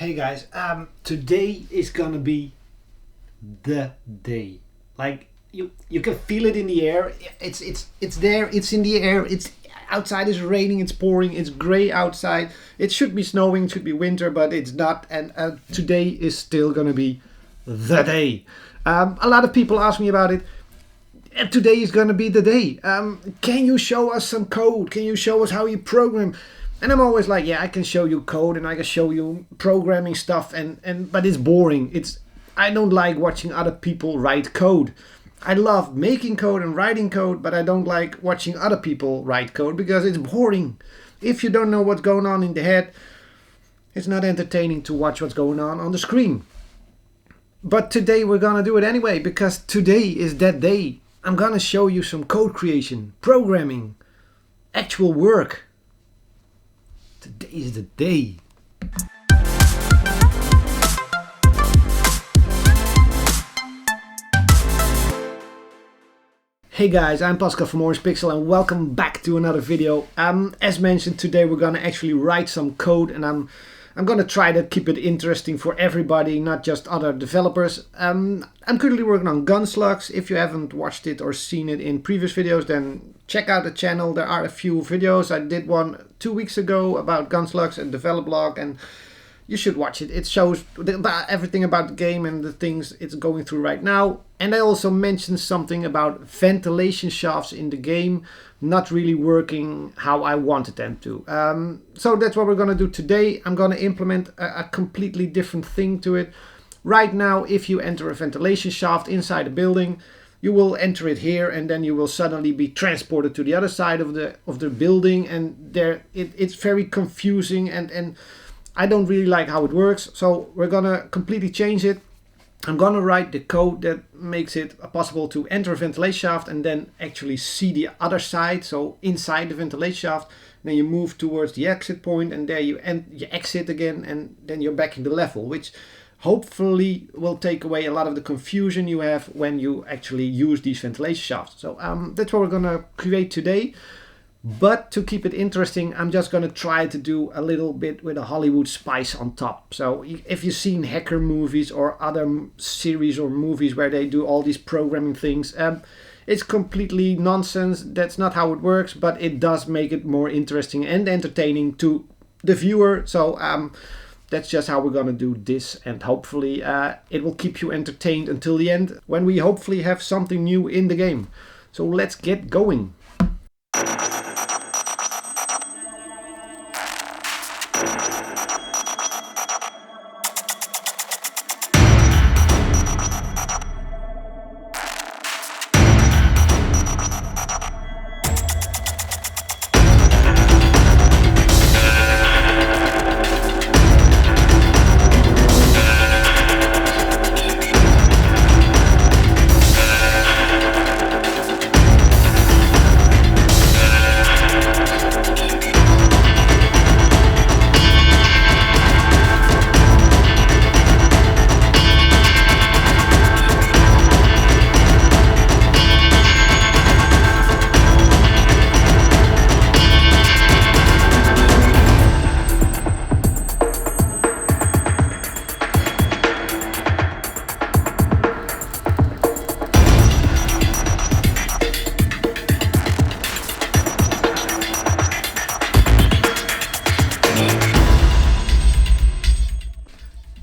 Hey guys, today is gonna be the day. Like you can feel it in the air. It's there. It's in the air. It's outside. Is raining. It's pouring. It's gray outside. It should be snowing. It should be winter, but it's not. And today is still gonna be the day. A lot of people ask me about it. And today is gonna be the day. Can you show us some code? Can you show us how you program? And I'm always like, yeah, I can show you code and I can show you programming stuff, but it's boring. I don't like watching other people write code. I love making code and writing code, but I don't like watching other people write code because it's boring. If you don't know what's going on in the head, it's not entertaining to watch what's going on the screen. But today we're gonna do it anyway, because today is that day. I'm gonna show you some code creation, programming, actual work. Today is the day. Hey guys, I'm Pascal from Orange Pixel and welcome back to another video. As mentioned, today we're gonna actually write some code, and I'm gonna try to keep it interesting for everybody, not just other developers. I'm currently working on Gunslugs. If you haven't watched it or seen it in previous videos, then check out the channel. There are a few videos. I did one 2 weeks ago about Gunslugs and Developlog, and you should watch it. It shows everything about the game and the things it's going through right now. And I also mentioned something about ventilation shafts in the game not really working how I wanted them to. So that's what we're going to do today. I'm going to implement a completely different thing to it. Right now, if you enter a ventilation shaft inside a building, you will enter it here, and then you will suddenly be transported to the other side of the building, and it's very confusing, and I don't really like how it works. So we're gonna completely change it. I'm gonna write the code that makes it possible to enter a ventilation shaft and then actually see the other side. So inside the ventilation shaft, then you move towards the exit point, and there you exit again, and then you're back in the level, which hopefully will take away a lot of the confusion you have when you actually use these ventilation shafts. So that's what we're gonna create today. But to keep it interesting, I'm just going to try to do a little bit with a Hollywood spice on top. So if you've seen hacker movies or other series or movies where they do all these programming things, it's completely nonsense. That's not how it works, but it does make it more interesting and entertaining to the viewer. So that's just how we're going to do this. And hopefully it will keep you entertained until the end, when we hopefully have something new in the game. So let's get going.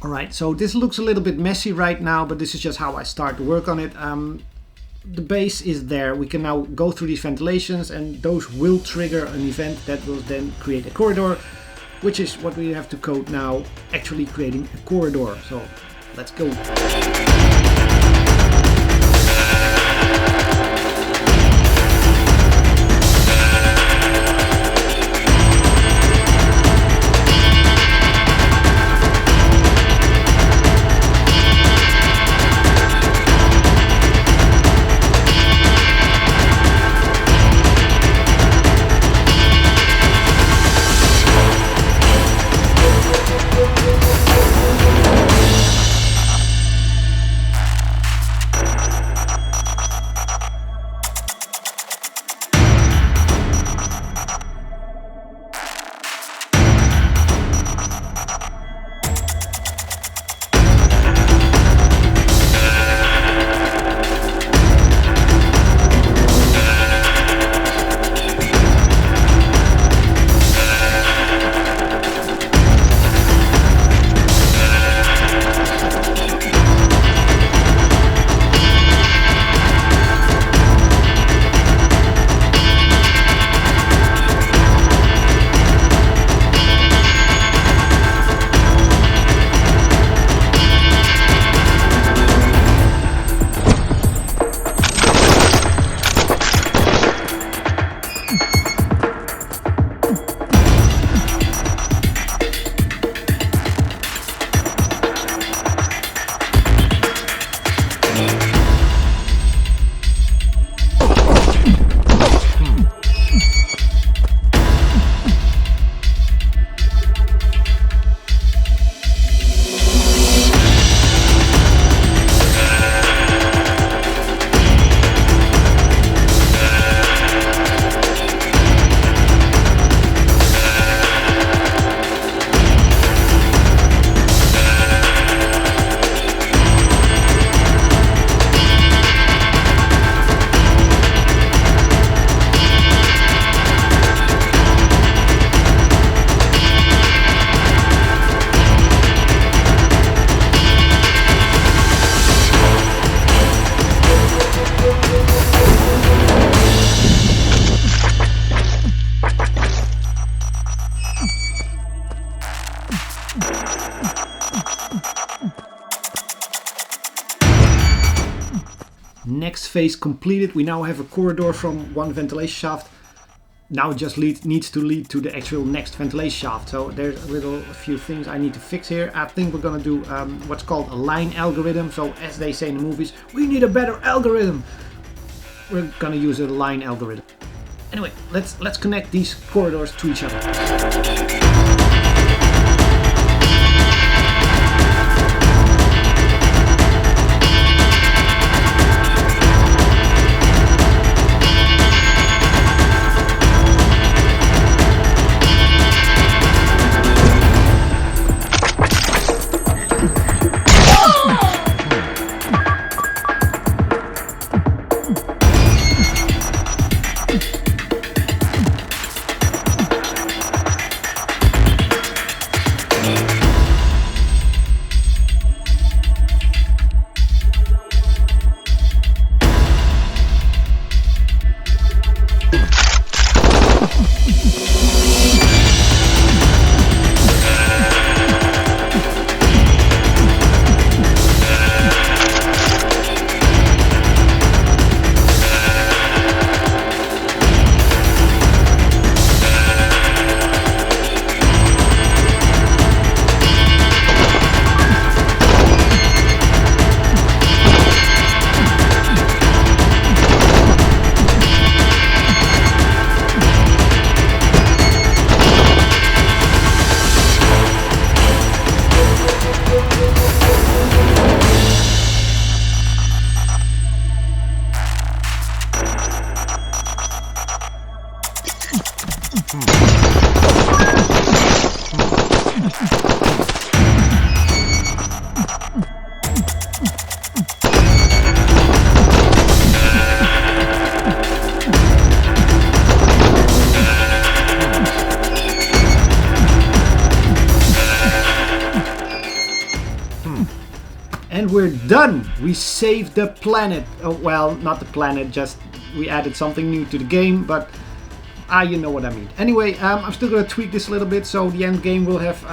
Alright, so this looks a little bit messy right now, but this is just how I start to work on it. The base is there. We can now go through these ventilations, and those will trigger an event that will then create a corridor, which is what we have to code now, actually creating a corridor. So let's go. next phase completed. We now have a corridor from one ventilation shaft. Now it just needs to lead to the actual next ventilation shaft. So there's a few things I need to fix here. I think we're gonna do what's called a line algorithm. So as they say in the movies, we need a better algorithm. We're gonna use a line algorithm. Anyway, let's connect these corridors to each other. And we're done! We saved the planet. Oh, well, not the planet, just we added something new to the game, but you know what I mean. Anyway, I'm still gonna tweak this a little bit, so the end game will have,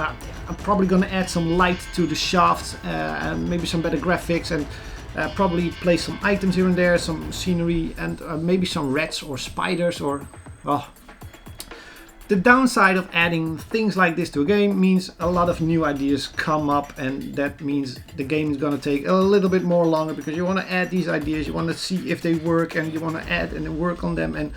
I'm probably gonna add some light to the shafts, and maybe some better graphics, and probably place some items here and there, some scenery, and maybe some rats or spiders or, oh. The downside of adding things like this to a game means a lot of new ideas come up, and that means the game is going to take a little bit more longer because you want to add these ideas, you want to see if they work, and you want to add and work on them, and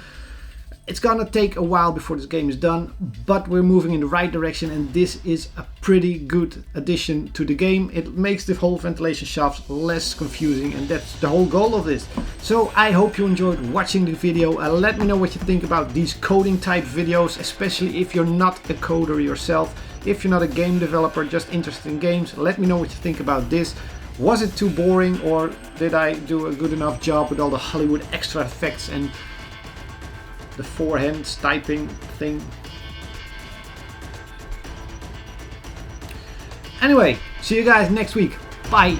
it's going to take a while before this game is done, but we're moving in the right direction, and this is a pretty good addition to the game. It makes the whole ventilation shafts less confusing, and that's the whole goal of this. So I hope you enjoyed watching the video. Let me know what you think about these coding type videos, especially if you're not a coder yourself. If you're not a game developer, just interested in games, let me know what you think about this. Was it too boring, or did I do a good enough job with all the Hollywood extra effects and the forehand typing thing? Anyway, see you guys next week. Bye.